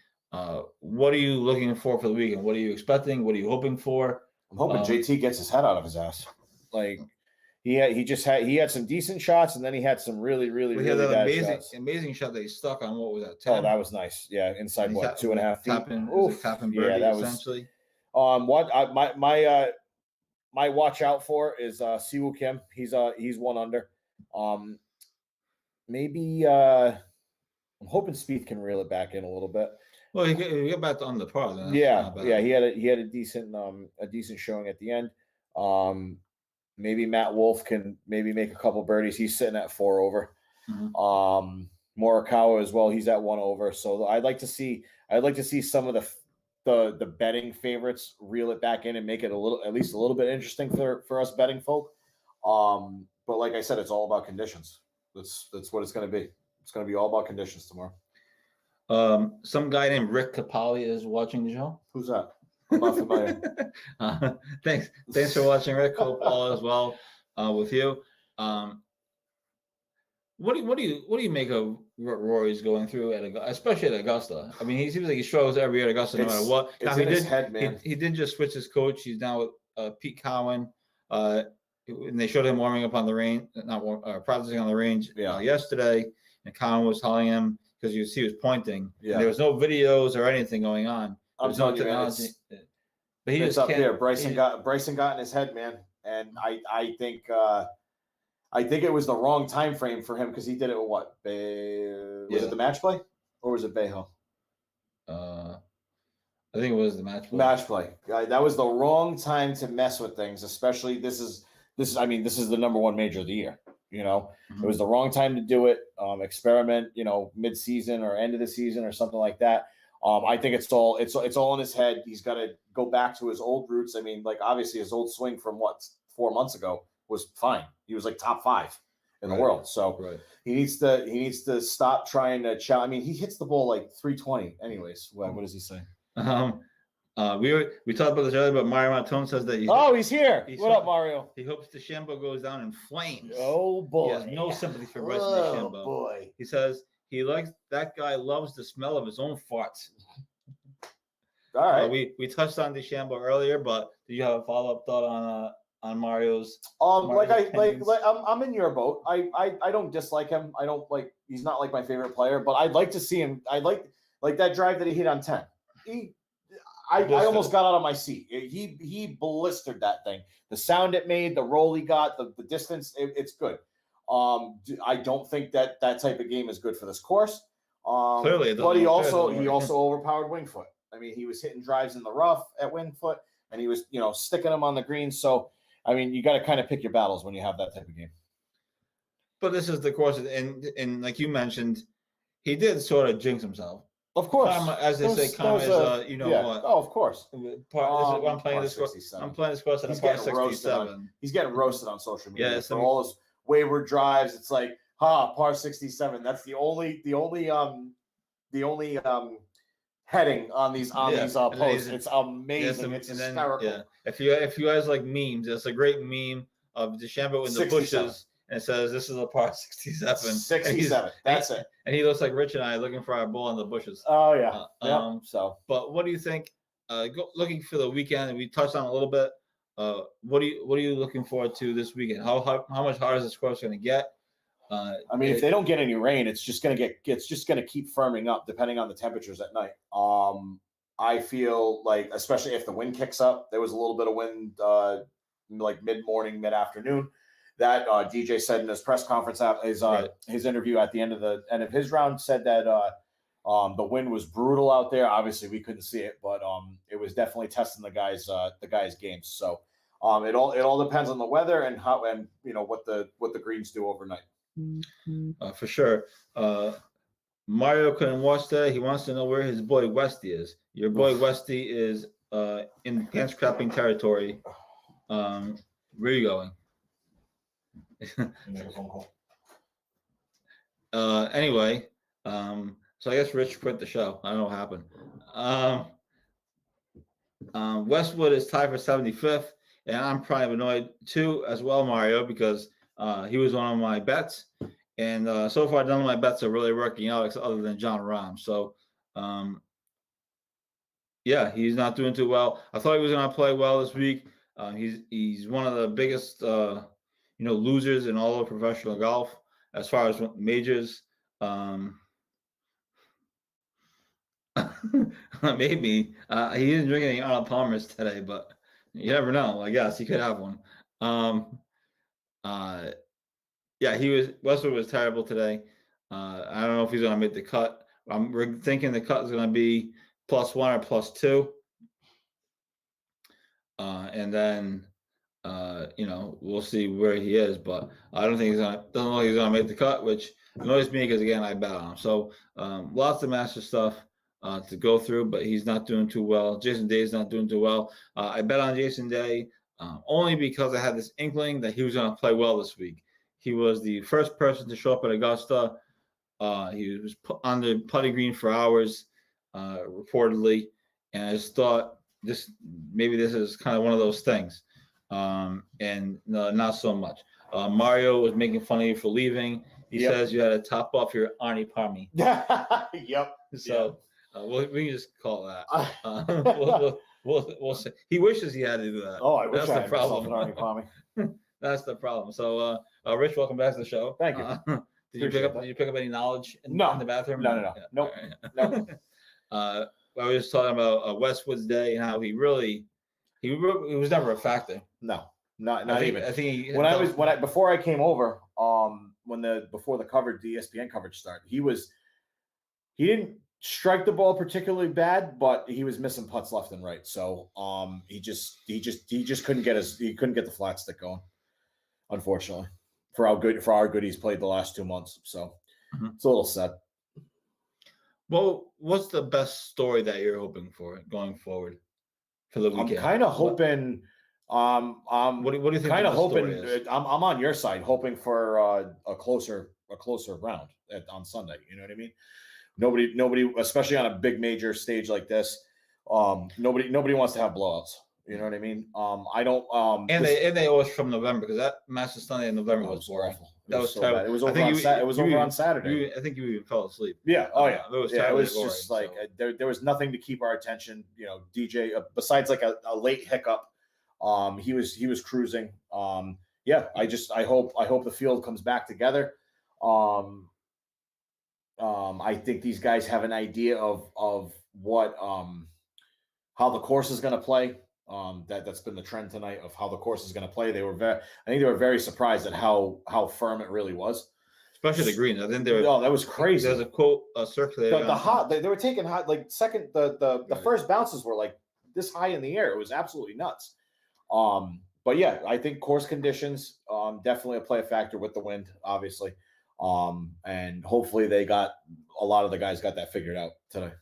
What are you looking for the weekend? What are you expecting? What are you hoping for?
I'm hoping JT gets his head out of his ass. Like he had some decent shots, and then he had some really bad shots.
Amazing shot that he stuck on. What was that?
10? Oh, that was nice. Yeah, inside 2.5 feet.
Tapping birdie,
yeah, that
essentially.
My watch out for is Siwoo Kim. He's 1 under. Maybe I'm hoping Spieth can reel it back in a little bit.
Well, he get back on the par. Then
he had a decent showing at the end. Maybe Matt Wolff can make a couple birdies. He's sitting at 4 over. Morikawa as well. He's at 1 over. So I'd like to see some of the betting favorites reel it back in and make it at least a little bit interesting for us betting folk. But like I said, it's all about conditions. That's what it's going to be. It's going to be all about conditions tomorrow.
Some guy named Rick Capali is watching the show.
Who's that? I'm not familiar.
Thanks for watching, Rick. Hope all is well with you. What do you make of what Rory's going through especially at Augusta? I mean, he seems like he struggles every year at Augusta, no matter what.
It's in his head, man.
He did just switch his coach. He's now with Pete Cowan. And they showed him warming up on the range, practicing on the range yesterday. And Cowan was telling him, because he was pointing. Yeah. There was no videos or anything going on.
I'm telling you, man,
but
it's up there. Bryson got in his head, man, and I think it was the wrong time frame for him, because he did it with what? Was it the match play or was it Bayhill?
I think it was the match play.
Match play. That was the wrong time to mess with things, especially this is the number 1 major of the year. It was the wrong time to do it. Experiment, mid-season or end of the season or something like that. I think it's all in his head. He's got to go back to his old roots. I mean, like, obviously his old swing from 4 months ago was fine. He was like top 5 in the world. So he needs to stop trying to challenge. I mean, he hits the ball like 320 anyways. What does he say?
We talked about this earlier, but Mario Martone says that
he's here. What up, Mario?
He hopes DeChambeau goes down in flames.
Oh boy.
He has no sympathy for Bryson DeChambeau. Oh boy. He says that guy loves the smell of his own farts.
All right.
We touched on DeChambeau earlier, but do you have a follow-up thought on Mario's?
I'm in your boat. I don't dislike him. I don't he's not like my favorite player, but I'd like to see him. I like that drive that he hit on 10. I almost got out of my seat. He blistered that thing. The sound it made, the roll he got, the distance, it's good. I don't think that type of game is good for this course.
Clearly,
but he also overpowered Winged Foot. I mean, he was hitting drives in the rough at Winged Foot, and he was sticking them on the green. So, I mean, you got to kind of pick your battles when you have that type of game.
But this is the course, and like you mentioned, he did sort of jinx himself.
Of course,
Karma, as they
That
say,
was-
karma
that
is
was a-
you know
yeah.
what?
Oh, of course.
This is, I'm playing
par
this course.
67.
I'm playing this course at
He's
a par
getting roasted
67.
He's getting roasted on social media
Yeah,
for all his wayward drives. It's like, par 67. That's the only heading on these posts. It's amazing. It's hysterical.
Yeah. If you guys like memes, it's a great meme of DeChambeau in the
67.
bushes, and it says this is a par 67.
67. That's it.
And he looks like Rich and I looking for our ball in the bushes.
Oh yeah. So,
but what do you think? Looking for the weekend, and we touched on it a little bit. What are you looking forward to this weekend? How much harder is this course going to get?
I mean, if they don't get any rain, it's just gonna keep firming up depending on the temperatures at night. I feel like, especially if the wind kicks up, there was a little bit of wind like mid-morning, mid-afternoon. That DJ said in his press conference, his interview at the end of his round, said that the wind was brutal out there. Obviously, we couldn't see it, but it was definitely testing the guys' games. So it all depends on the weather and what the greens do overnight.
For sure. Mario couldn't watch that. He wants to know where his boy Westy is. Your boy Westy is in pants crapping territory. Where are you going? Anyway, so I guess Rich quit the show. I don't know what happened. Westwood is tied for 75th, and I'm probably annoyed too as well, Mario, because he was one of my bets, and so far none of my bets are really working out other than John Rahm. So, yeah, he's not doing too well. I thought he was going to play well this week. He's one of the biggest losers in all of professional golf as far as majors. Maybe he didn't drink any Arnold Palmer's today, but you never know. I guess he could have one. Yeah, Westwood was terrible today. I don't know if he's going to make the cut. We're thinking the cut is going to be +1 or +2, and then we'll see where he is. But I don't think doesn't look like he's going to make the cut, which annoys me because again I bet on him. So lots of master stuff to go through, but he's not doing too well. Jason Day is not doing too well. I bet on Jason Day only because I had this inkling that he was going to play well this week. He was the first person to show up at Augusta. He was on the putting green for hours, reportedly, and I just thought maybe this is kind of one of those things, and no, not so much. Mario was making fun of you for leaving. He says you had to top off your Arnie Palmy.
Yep.
So we can just call it that. We'll say he wishes he had to do that.
Oh, I wish
That's
I
the
had
problem.
myself an Arnie Palmy.
That's the problem. So, Rich, welcome back to the show.
Thank you.
Did you pick up any knowledge in the bathroom?
No. Nope. Nope.
I was just talking about Westwood's day and how he was never a factor.
No, not even.
I think
before I came over, before the ESPN coverage started, he didn't strike the ball particularly bad, but he was missing putts left and right. So he just couldn't get the flat stick going, unfortunately, for our good he's played the last 2 months. So It's a little sad.
Well, what's the best story that you're hoping for going forward for the weekend?
I'm kind of hoping.
What do you think?
Kind of hoping. I'm on your side, hoping for a closer round on Sunday. You know what I mean? Nobody, especially on a big major stage like this. Nobody wants to have blowouts. You know what I mean? I don't.
And they always from November, because that Masters Sunday in November was awful. That was
so
terrible.
bad. It was over on Saturday.
I think you even fell asleep.
Yeah. Oh yeah.
It was
just like there was nothing to keep our attention. You know, DJ besides like a late hiccup. He was cruising. Yeah. I hope the field comes back together. I think these guys have an idea of what how the course is going to play. That's been the trend tonight of how the course is going to play. I think they were very surprised at how firm it really was,
especially the greens. I think that
was crazy.
There's a quote circulating.
They were taking hot, like second the first bounces were like this high in the air. It was absolutely nuts. But yeah, I think course conditions definitely play a factor with the wind, obviously. And hopefully they got a lot of the guys got that figured out today.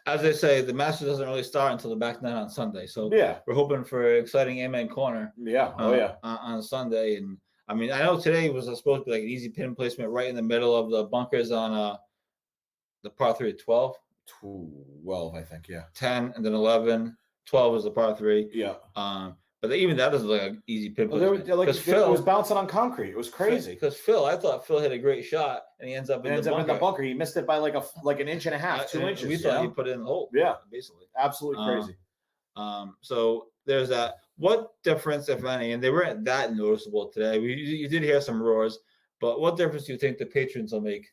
As they say, the Masters doesn't really start until the back nine on Sunday. So
Yeah,
we're hoping for an exciting Amen Corner.
yeah,
On Sunday. And I mean, I know today was supposed to be like an easy pin placement right in the middle of the bunkers on the par 3 at 12.
12, I think, yeah.
10 and then 11. 12 is the par 3.
Yeah.
But even that doesn't look like an easy pin
Well,
placement.
it was bouncing on concrete. It was crazy.
Because I thought Phil hit a great shot and he ends up in the bunker.
He missed it by like an inch and a half, 2 inches.
We thought he put it in the hole.
Yeah,
basically.
Absolutely crazy.
So there's that. What difference, if any, and they weren't that noticeable today. You did hear some roars, but what difference do you think the patrons will make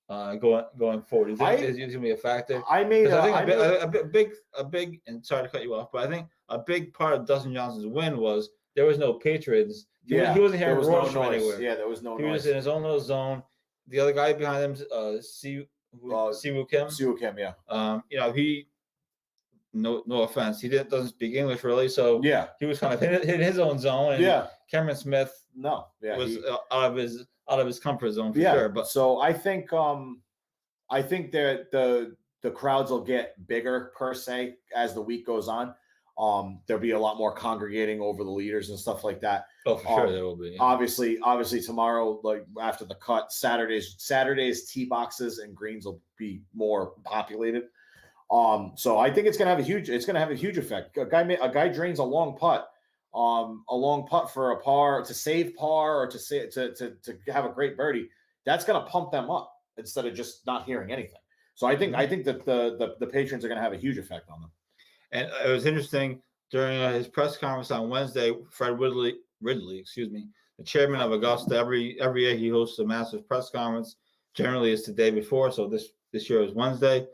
going forward? Do you think it's going to be a factor?
I think
a big, and sorry to cut you off, but I think a big part of Dustin Johnson's win was there was no patrons. He wasn't hearing roars from anywhere.
Yeah, there was no noise.
He was in his own little zone. The other guy behind him, Siwoo Kim.
Siwoo Kim, yeah.
He. No offense, he doesn't speak English really, so
yeah,
he was kind of in his own zone. And Cameron Smith, was out of his comfort zone for sure. But
so I think that the crowds will get bigger per se as the week goes on. There'll be a lot more congregating over the leaders and stuff like that.
Oh, for sure there will be. Yeah.
Obviously tomorrow, like after the cut, Saturdays tee boxes and greens will be more populated. So I think it's gonna have a huge effect. A guy drains a long putt for a par to save par or to have a great birdie. That's gonna pump them up instead of just not hearing anything. So I think that the patrons are gonna have a huge effect on them.
And it was interesting during his press conference on Wednesday. Fred Ridley, the chairman of Augusta, every year he hosts a massive press conference. Generally, it's the day before. So this year was Wednesday.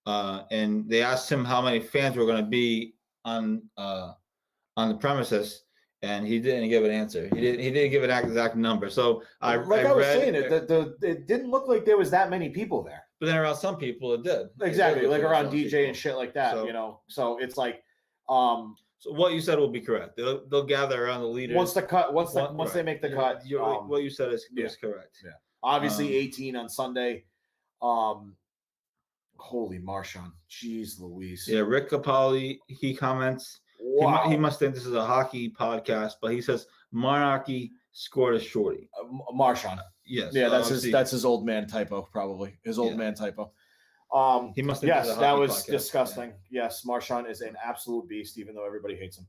And they asked him how many fans were going to be on the premises, and he didn't give an answer. He didn't give an exact number. So
it didn't look like there was that many people there.
But then around some people, it did.
Exactly, like around DJ people. And shit like that. So, So it's like.
So what you said will be correct. They'll gather around the leaders
once they make the cut.
What you said is correct.
Yeah. Obviously, 18 on Sunday. Holy Marshawn, jeez Louise.
Yeah, Rick Capaldi, he comments. Wow. He must think this is a hockey podcast, but he says Monarchy scored a shorty.
Marshawn.
Yes.
Yeah, that's his old man typo, probably. His old man typo.
He must think
yes, that was
podcast.
Disgusting. Yeah. Yes, Marshawn is an absolute beast, even though everybody hates him.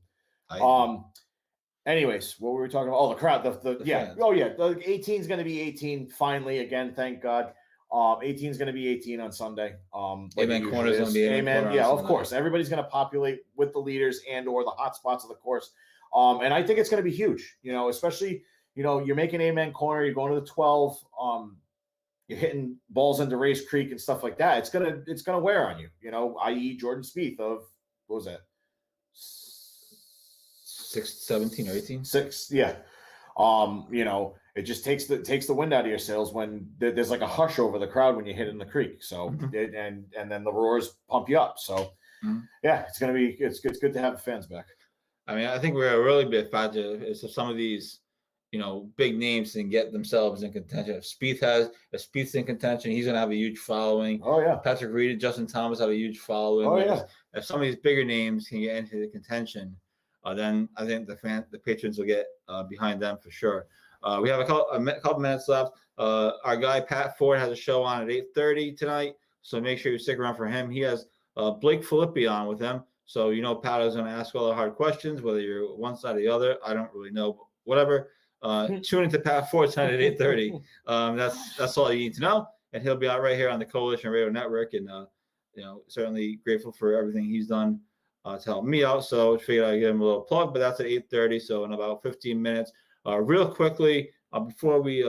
Anyways, what were we talking about? Oh, the crowd. The fans. Oh yeah. The 18 is going to be 18 finally again. Thank God. 18 is going to be 18 on Sunday.
Amen Corner is going to be
Amen. Yeah, of course. Everybody's going to populate with the leaders and or the hot spots of the course. And I think it's going to be huge. Especially you're making Amen Corner. You're going to the 12. You're hitting balls into Race Creek and stuff like that. It's gonna wear on you. I.e. Jordan Spieth of what was that?
17 or 18.
6. Yeah. It just takes the wind out of your sails when there's like a hush over the crowd when you hit in the creek. So and then the roars pump you up. So yeah, it's good to have the fans back.
I mean, I think we're a really big factor is if some of these, big names can get themselves in contention. If Spieth's in contention, he's gonna have a huge following.
Oh yeah.
Patrick Reed and Justin Thomas have a huge following.
Oh yeah.
If some of these bigger names can get into the contention, then I think the patrons will get behind them for sure. We have a couple minutes left. Our guy Pat Ford has a show on at 8:30 tonight, so make sure you stick around for him. He has Blake Filippi on with him, so Pat is going to ask all the hard questions, whether you're one side or the other. I don't really know, but whatever. Tune into Pat Ford tonight at 8:30. That's all you need to know, and he'll be out right here on the Coalition Radio Network, and certainly grateful for everything he's done to help me out. So I figured I'd give him a little plug, but that's at 8:30, so in about 15 minutes. Real quickly, before we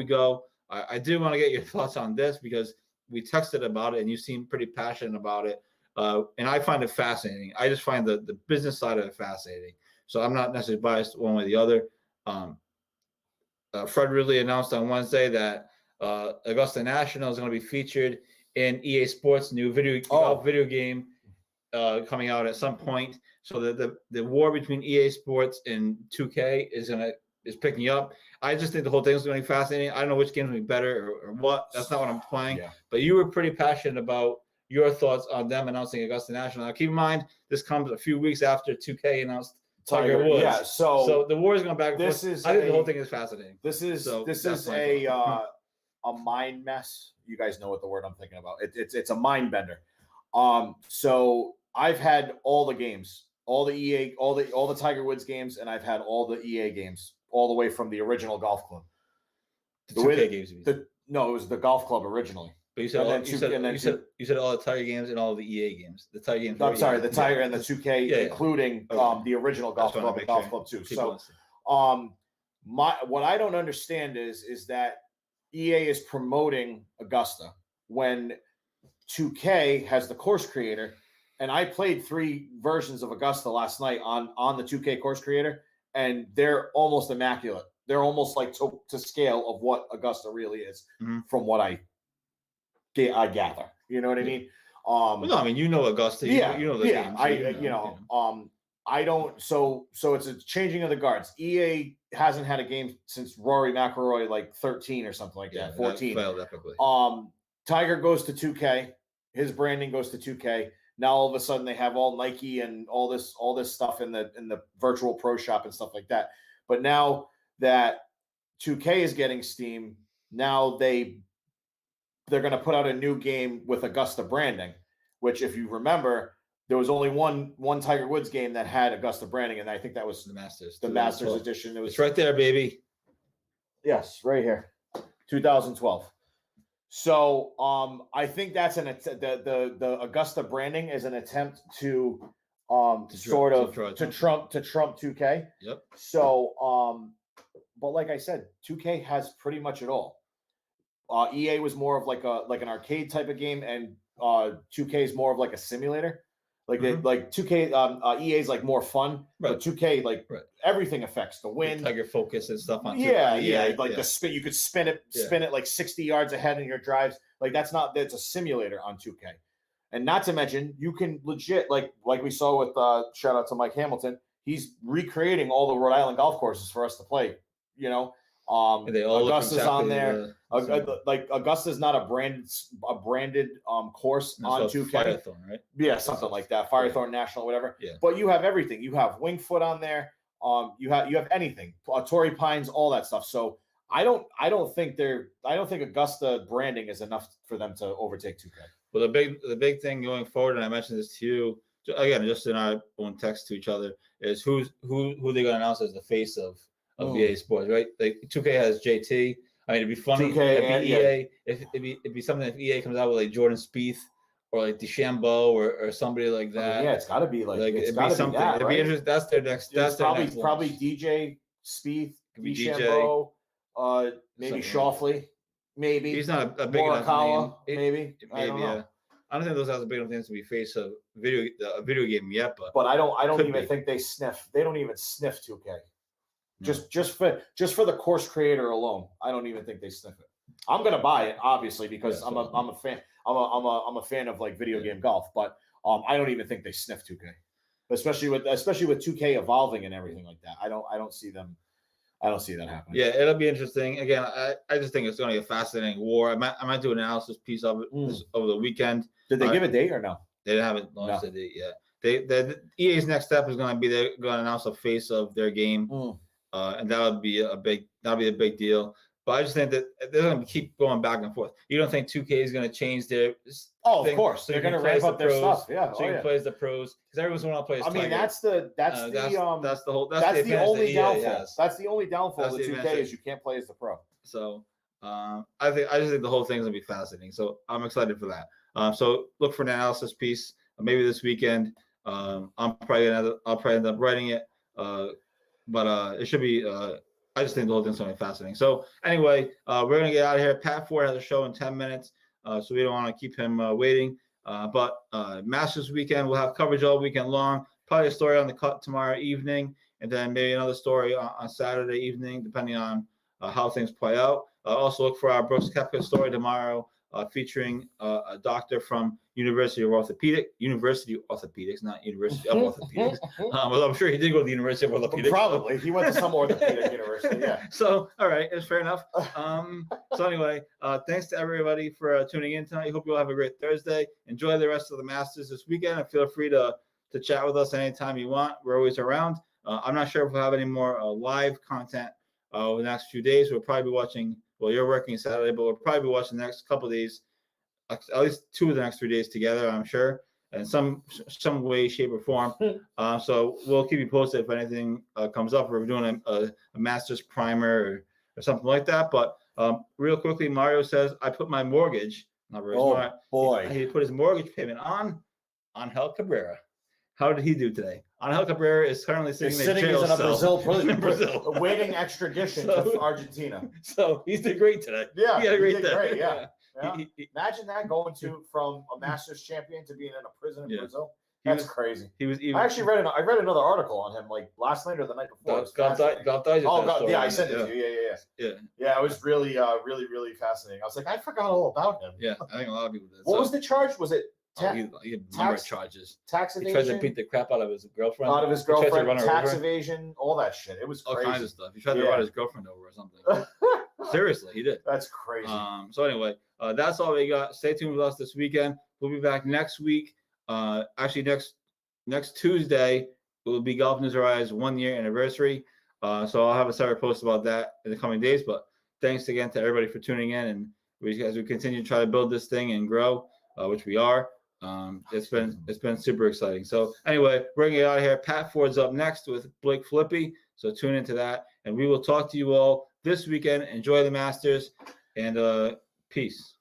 go, I do want to get your thoughts on this because we texted about it and you seem pretty passionate about it. And I find it fascinating. I just find the business side of it fascinating. So I'm not necessarily biased one way or the other. Fred Ridley announced on Wednesday that Augusta National is going to be featured in EA Sports' new video game coming out at some point. So the war between EA Sports and 2K is is picking up. I just think the whole thing is going to be fascinating. I don't know which game's going to be better or what. That's not what I'm playing.
Yeah.
But you were pretty passionate about your thoughts on them announcing Augusta National. Now, keep in mind, this comes a few weeks after 2K announced Tiger Woods.
Yeah. So
the war is going back and
this
forth.
is
I think the
a-
whole thing is fascinating.
this is a mind mess. You guys know what the word I'm thinking about. It's a mind bender. So I've had all the games, all the EA, all the Tiger Woods games, and I've had all the EA games, all the way from the original golf club.
The 2K games.
No, it was the golf club originally.
But you said,
and
all,
then
you said all the Tiger games and all the EA games. The Tiger games.
No, I'm sorry, the Tiger and the 2K,
Yeah.
including
Okay.
the original golf
That's what I
club and
make
golf
sure
club too.
people
So
understand.
what I don't understand is that EA is promoting Augusta when 2K has the course creator, and I played 3 versions of Augusta last night on the 2K course creator, and they're almost immaculate. They're almost like to scale of what Augusta really is, from what I gather. You know what I mean?
Well, no, I mean, you know Augusta. You know the game. So
I don't. So it's a changing of the guards. EA hasn't had a game since Rory McIlroy, like 13 or something like that. 14.
That failed epically.
Tiger goes to 2K. His branding goes to 2K. Now all of a sudden they have all Nike and all this stuff in the virtual pro shop and stuff like that. But now that 2K is getting Steam, now they're going to put out a new game with Augusta branding, which, if you remember, there was only one Tiger Woods game that had Augusta branding, and I think that was
the Masters.
the Masters edition.
It's right there, baby.
Yes, right here, 2012. So I think that's the Augusta branding is an attempt to trump 2K.
Yep.
So but like I said, 2K has pretty much it all. EA was more of like an arcade type of game, and 2K is more of like a simulator. Like they, like 2K, EA is like more fun, but 2K everything affects the wind,
Tiger Focus and stuff on.
the spin. You could spin it like 60 yards ahead in your drives. Like that's a simulator on 2K, and not to mention you can legit like we saw with shout out to Mike Hamilton. He's recreating all the Rhode Island golf courses for us to play. You know,
they all
Augusta's on there. Like Augusta's not a branded course on 2K.
Firethorn, right?
Yeah, something like that. Firethorn National, whatever.
Yeah.
But you have everything. You have Winged Foot on there. You have anything. Torrey Pines, all that stuff. So I don't think Augusta branding is enough for them to overtake 2K.
Well, the big thing going forward, and I mentioned this to you again, just in our own text to each other, is who they're going to announce as the face of EA Sports, right? Like 2K has JT. I mean, it'd be funny
2K
if it'd be something if EA comes out with like Jordan Spieth or like DeChambeau or somebody like that.
Yeah, it's got to be like it's
it'd
got
be
to
something.
be that,
It'd
right?
be interesting. That's their next. That's their
probably
next launch.
probably DJ Spieth,
Could be
DeChambeau, maybe Schauffele, maybe
he's not a big enough
Morikawa,
name.
maybe. I don't know.
I don't think those guys are big enough names to be face of a video game yet,
But I don't
could
even
be.
think they sniff. They don't even sniff 2K. Just for the course creator alone, I don't even think they sniff it. I'm gonna buy it obviously because I'm a fan. I'm a fan of like video game golf, but I don't even think they sniff 2K, especially with 2K evolving and everything like that. I don't see them. I don't see that happening.
Yeah, it'll be interesting. Again, I just think it's going to be a fascinating war. I might do an analysis piece of it over the weekend.
Did they give a date or no?
They haven't launched a date yet. The EA's next step is going to be they're going to announce a face of their game, and that'll be a big deal. But I just think that they're going to keep going back and forth. You don't think 2K is going to change their
of course they're going to ramp up their stuff. Yeah,
so you can play as the pros because everyone's going to play as
I mean, that's the only downfall. That's the only downfall of the 2K is you can't play as the pro.
So I just think the whole thing's gonna be fascinating. So I'm excited for that. So look for an analysis piece maybe this weekend. I'll probably end up writing it. But it should be. I just think the whole thing's gonna be fascinating. So anyway, we're gonna get out of here. Pat Ford has a show in 10 minutes, so we don't want to keep him waiting. But Masters weekend, we'll have coverage all weekend long. Probably a story on the cut tomorrow evening, and then maybe another story on Saturday evening, depending on how things play out. Also look for our Brooks Koepka story tomorrow featuring a doctor from University of Orthopedics, not University of Orthopedics. Well, I'm sure he did go to the University of Orthopedics.
Probably. He went to some orthopedic university. Yeah.
So, all right, it's fair enough. So anyway, thanks to everybody for tuning in tonight. Hope you all have a great Thursday. Enjoy the rest of the Masters this weekend, and feel free to chat with us anytime you want. We're always around. I'm not sure if we'll have any more live content over the next few days. We'll probably be watching. Well, you're working Saturday, but we'll probably be watching the next couple of days, at least 2 of the next 3 days together, I'm sure, in some way, shape, or form. So we'll keep you posted if anything comes up. We're doing a Masters primer or something like that. But real quickly, Mario says, I put my mortgage, not very smart.
Boy.
He put his mortgage payment on Angel Cabrera. How did he do today? Angel Cabrera is currently sitting in a jail
in a
cell in
Brazil, awaiting extradition to Argentina.
So he did great today.
Yeah,
he had a great
did
day.
great, yeah.
He-
Imagine that going from a Masters champion to being in a prison in Brazil.
He
That's
was-
crazy.
He was even.
I actually read another article on him like last night or the night before. It was
Golf
fascinating.
Digest
Oh,
had a
God,
story
yeah,
on
I
it,
sent it to you.
Yeah.
Yeah, it was really, really fascinating. I was like, I forgot all about him.
Yeah, I think a lot of people did.
What was the charge? Was it
he had a number of
tax-
charges.
tax
He tried to
evasion?
beat the crap out of his girlfriend.
Out of his
He tried to
girlfriend,
run her
tax
over.
evasion, all that shit. It was
All
crazy.
kinds of stuff. He tried to
Yeah.
run his girlfriend over or something. Seriously, he did.
That's crazy.
So anyway, that's all we got. Stay tuned with us this weekend. We'll be back next week. Actually, next Tuesday will be Golf News Rise 1 year anniversary. So I'll have a separate post about that in the coming days. But thanks again to everybody for tuning in, and as we continue to try to build this thing and grow, which we are. It's been super exciting. So anyway, we're gonna get out of here. Pat Ford's up next with Blake Flippy. So tune into that, and we will talk to you all this weekend. Enjoy the Masters, and peace.